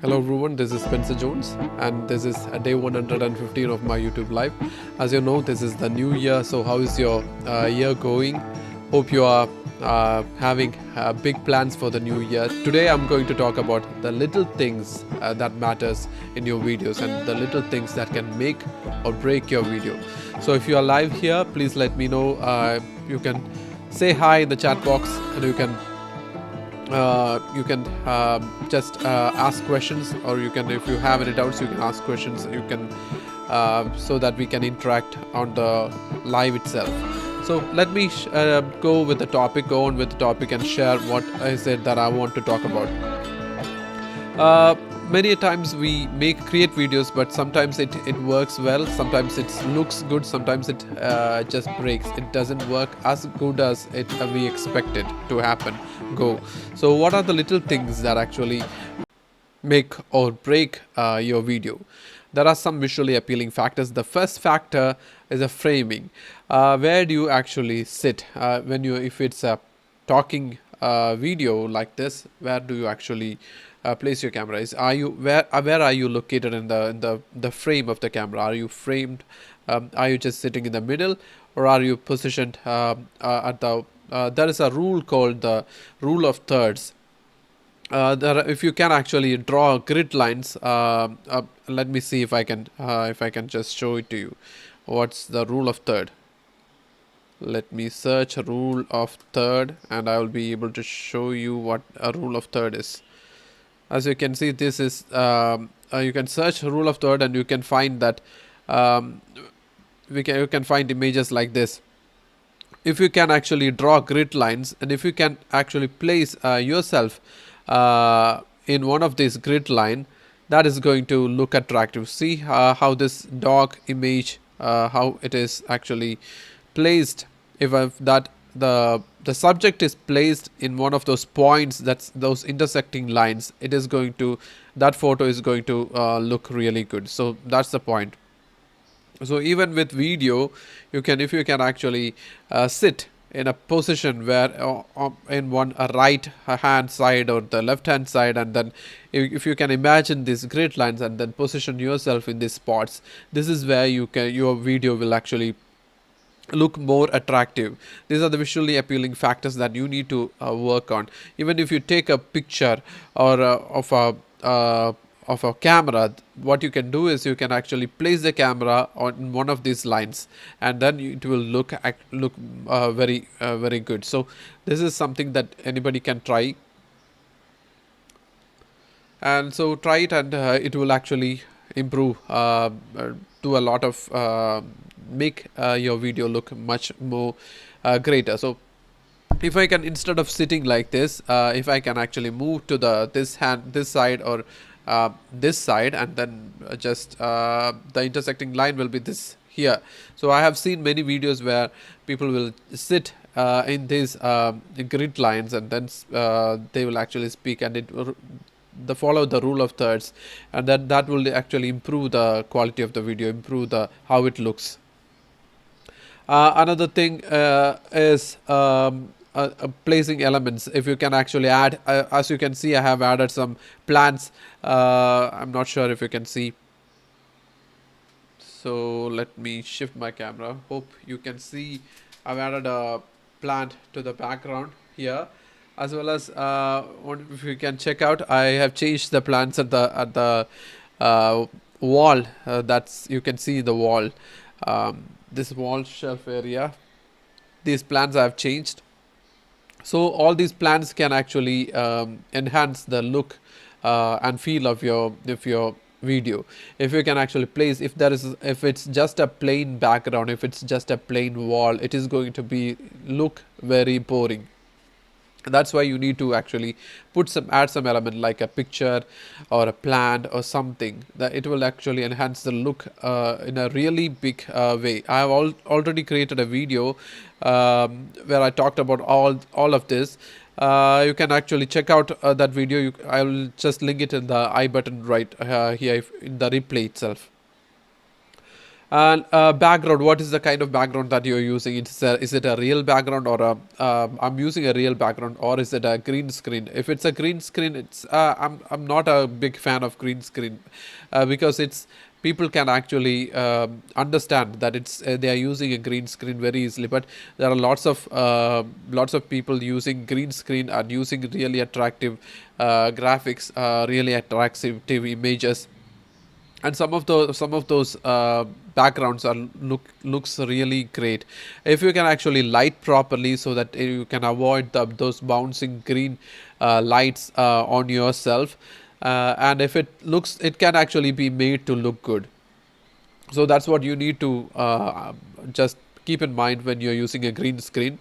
Hello everyone, this is Spencer Jones and this is day 115 of my YouTube live. As you know, this is the new year, so how is your year going? Hope you are having big plans for the new year. Today I'm going to talk about the little things that matters in your videos and the little things that can make or break your video. So if you are live here, please let me know. You can say hi in the chat box and you can just ask questions, or you can, if you have any doubts, you can ask questions. You can so that we can interact on the live itself. So let me go on with the topic and share what is it that I want to talk about. Many times we create videos, but sometimes it works well, sometimes it looks good, sometimes it just breaks. It doesn't work as good as we expected to happen. So what are the little things that actually make or break your video? There are some visually appealing factors. The first factor is a framing. Where do you actually sit if it's a talking video like this? Where do you actually place your camera? Where are you located in the frame of the camera? Are you framed? Are you just sitting in the middle, or are you positioned at the there is a rule called the rule of thirds. If you can actually draw grid lines, let me see if I can just show it to you. What's the rule of third? Let me search rule of third and I will be able to show you what a rule of third is. As you can see, this is you can search rule of third and you can find that you can find images like this. If you can actually draw grid lines, and if you can actually place yourself in one of these grid line, that is going to look attractive. See how this dog image, how it is actually placed. If the subject is placed in one of those points, that's those intersecting lines, that photo is going to look really good. So that's the point. So even with video, if you can actually sit in a position where in one right hand side or the left hand side, and then if you can imagine these grid lines and then position yourself in these spots, this is where your video will actually look more attractive. These are the visually appealing factors that you need to work on. Even if you take a picture or of a camera, what you can do is you can actually place the camera on one of these lines, and then it will look very good. So this is something that anybody can try, and so try it, and it will actually improve to a lot of make your video look much more greater. So if I can, instead of sitting like this, if I can actually move to this side, or this side, and then just the intersecting line will be this here. So I have seen many videos where people will sit in these grid lines, and then they will actually speak, and follow the rule of thirds, and then that will actually improve the quality of the video, improve how it looks. Another thing is placing elements. If you can actually add, as you can see, I have added some plants. I'm not sure if you can see. So let me shift my camera. Hope you can see. I've added a plant to the background here, as well as if you can check out, I have changed the plants at the wall. That's, you can see the wall. This wall shelf area, these plants I have changed. So all these plants can actually enhance the look and feel of your video. If you can actually place, if it's just a plain background, if it's just a plain wall, it is going to look very boring. That's why you need to actually add some element like a picture or a plant or something, that it will actually enhance the look in a really big way. I have already created a video where I talked about all of this. You can actually check out that video. I will just link it in the I button right here in the replay itself. And background, what is the kind of background that you're using? Is it a real background, or I'm using a real background, or is it a green screen? If it's a green screen, I'm not a big fan of green screen, because it's people can actually understand that it's they are using a green screen very easily. But there are lots of people using green screen and using really attractive graphics, really attractive images, and some of those backgrounds looks really great if you can actually light properly, so that you can avoid those bouncing green lights on yourself, and if it can actually be made to look good. So that's what you need to just keep in mind when you're using a green screen.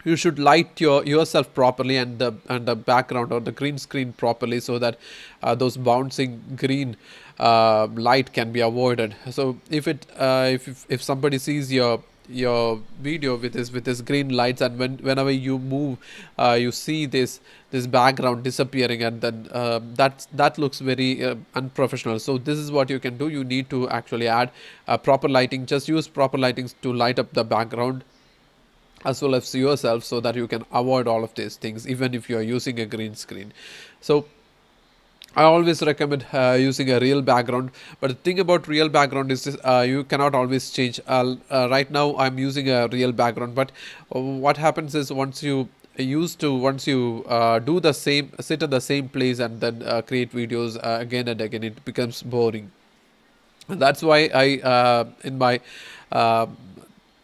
You should light yourself properly, and the background or the green screen properly, so that those bouncing green light can be avoided. So if somebody sees your video with this green lights, and whenever you move, you see this background disappearing, and then that looks very unprofessional. So this is what you can do. You need to actually add proper lighting. Just use proper lightings to light up the background as well as yourself, so that you can avoid all of these things even if you are using a green screen. So I always recommend using a real background. But the thing about real background is this, you cannot always change. Right now I'm using a real background, but what happens is once you do the same, sit at the same place, and then create videos again and again, it becomes boring. And that's why I in my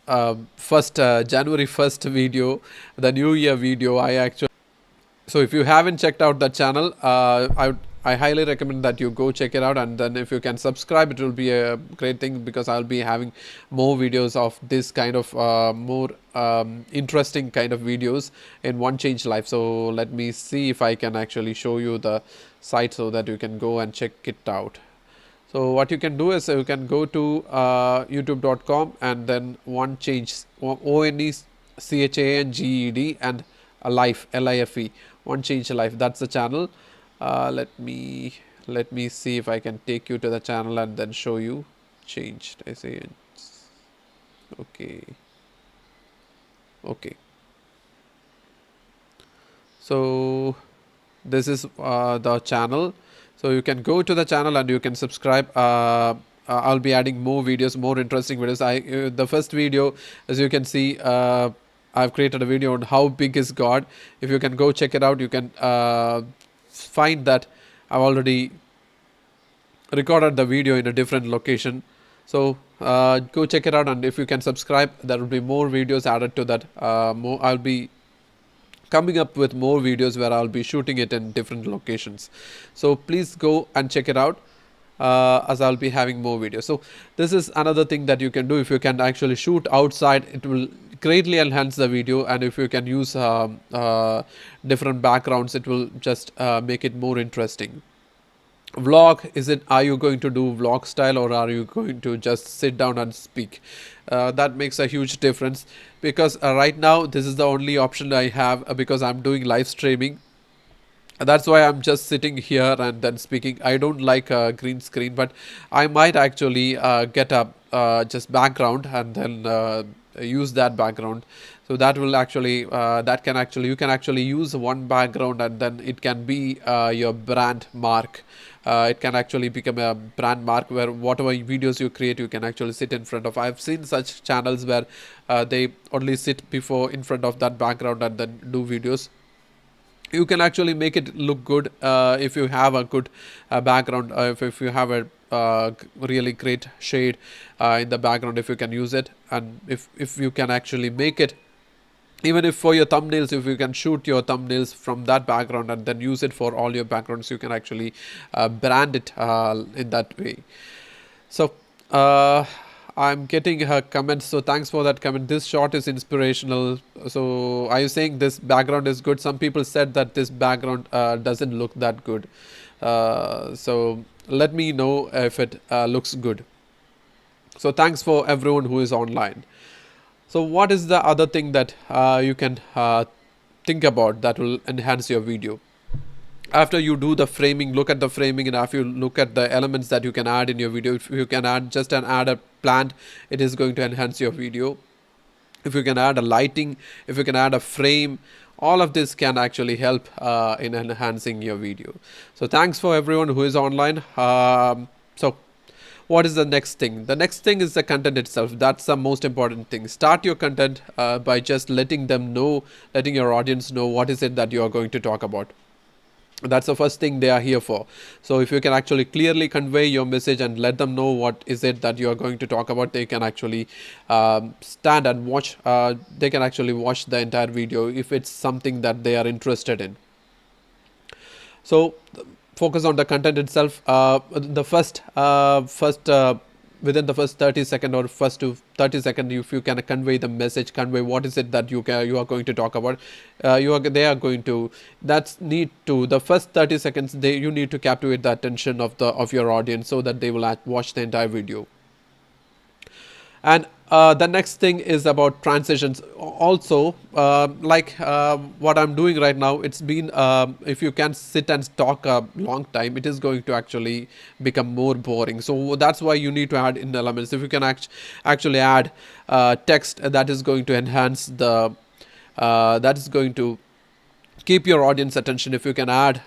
uh, first January 1st video, the New Year video, I actually. So if you haven't checked out that channel, I highly recommend that you go check it out, and then if you can subscribe, it will be a great thing, because I'll be having more videos of this kind of more interesting kind of videos in One Change Life. So let me see if I can actually show you the site so that you can go and check it out. So what you can do is you can go to youtube.com, and then One Change, ONECHANGED, and a life, LIFE, One Change Life. That's the channel. Let me see if I can take you to the channel and then show you. Changed. I say okay. Okay. So this is the channel. So you can go to the channel and you can subscribe. I'll be adding more videos, more interesting videos. The first video, as you can see, I've created a video on how big is God. If you can go check it out, you can find that I've already recorded the video in a different location. So go check it out, and if you can subscribe, there will be more videos added to that. I'll be coming up with more videos where I'll be shooting it in different locations. So please go and check it out, as I'll be having more videos. So this is another thing that you can do. If you can actually shoot outside, it will greatly enhance the video, and if you can use different backgrounds, it will just make it more interesting. Vlog, are you going to do vlog style, or are you going to just sit down and speak? That makes a huge difference, because right now this is the only option I have, because I'm doing live streaming. That's why I'm just sitting here and then speaking. I don't like a green screen, but I might actually get a just background, and then use that background. So that will actually you can actually use one background, and then it can be your brand mark. It can actually become a brand mark, where whatever videos you create, you can actually sit in front of. I've seen such channels where they only sit in front of that background and then do videos. You can actually make it look good if you have a good background, if you have a really great shade in the background, if you can use it, and if you can actually make it, even if for your thumbnails, if you can shoot your thumbnails from that background and then use it for all your backgrounds, you can actually brand it in that way. So I'm getting her comment. So thanks for that comment. This shot is inspirational. So are you saying this background is good? Some people said that this background doesn't look that good. So let me know if it looks good. So thanks for everyone who is online. So what is the other thing that you can think about that will enhance your video? After you do the framing, look at the framing, and after you look at the elements that you can add in your video. If you can add just an add a plant, it is going to enhance your video. If you can add a lighting, if you can add a frame, all of this can actually help in enhancing your video. So thanks for everyone who is online. So what is the next thing? The next thing is the content itself. That's the most important thing. Start your content by just letting them know, letting your audience know what is it that you are going to talk about. That's the first thing they are here for. So if you can actually clearly convey your message and let them know what is it that you are going to talk about, they can actually stand and watch. They can actually watch the entire video if it's something that they are interested in. So focus on the content itself. The first within the first 30 seconds or first to 30 seconds, if you can convey the message, convey what is it that you are going to talk about, they are going to, that's need to, the first 30 seconds, you need to captivate the attention of your audience so that they will watch the entire video. And the next thing is about transitions. Also, what I'm doing right now, it's been, if you can sit and talk a long time, it is going to actually become more boring. So that's why you need to add in elements. If you can actually add text, that is going to enhance the, that is going to keep your audience attention. If you can add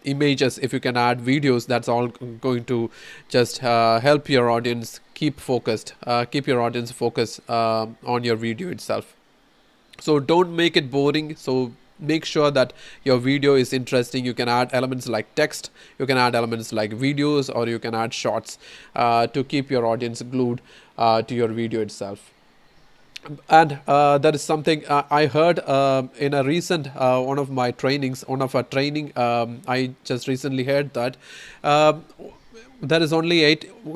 images, if you can add videos, that's all going to just help your audience keep focused, keep your audience focused on your video itself. So don't make it boring. So make sure that your video is interesting. You can add elements like text, you can add elements like videos, or you can add shots to keep your audience glued to your video itself. And that is something I heard in a recent one of my trainings, one of our training. I just recently heard that there is only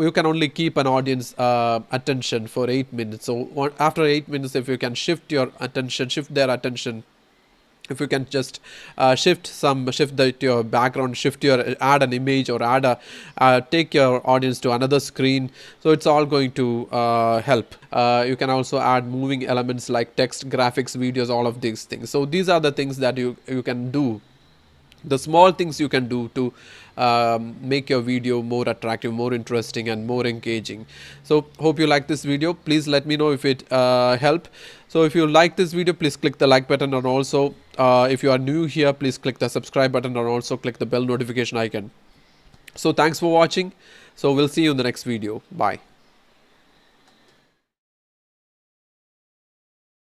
you can only keep an audience attention for 8 minutes. So after 8 minutes, if you can shift your attention, shift their attention, if you can just shift your background, add an image, or take your audience to another screen, so it's all going to help. You can also add moving elements like text, graphics, videos, all of these things. So these are the things that you can do, the small things you can do to make your video more attractive, more interesting, and more engaging. So hope you like this video. Please let me know if it helped. So if you like this video, please click the like button, and also if you are new here, please click the subscribe button, and also click the bell notification icon. So thanks for watching. So we'll see you in the next video. Bye.